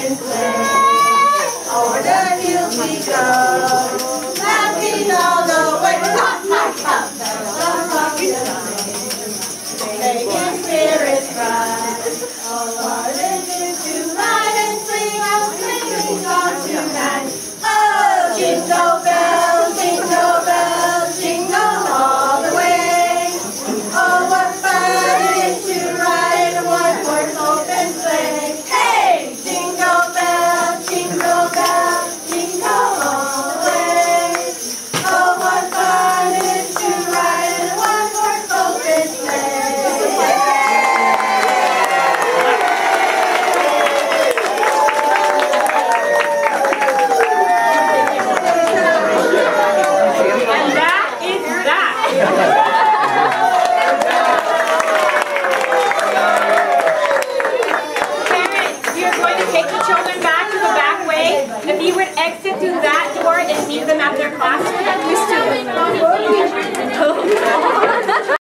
open sleigh. Over the hills we go, laughing all the way. Pop, pop, pop, bells rock the sleigh, making spirits bright. Oh, what is it to ride and sing a sleighing song tonight? Oh, jingle bells, jingle all the way. Oh, what fun it is to ride in a one-horse open sleigh. Hey, jingle bells, jingle all the way. Oh, what fun it is to ride in a one-horse open sleigh. And that is that. Parents, you're going to take the children back to the back way. If you would exit through that door and meet them at their classroom,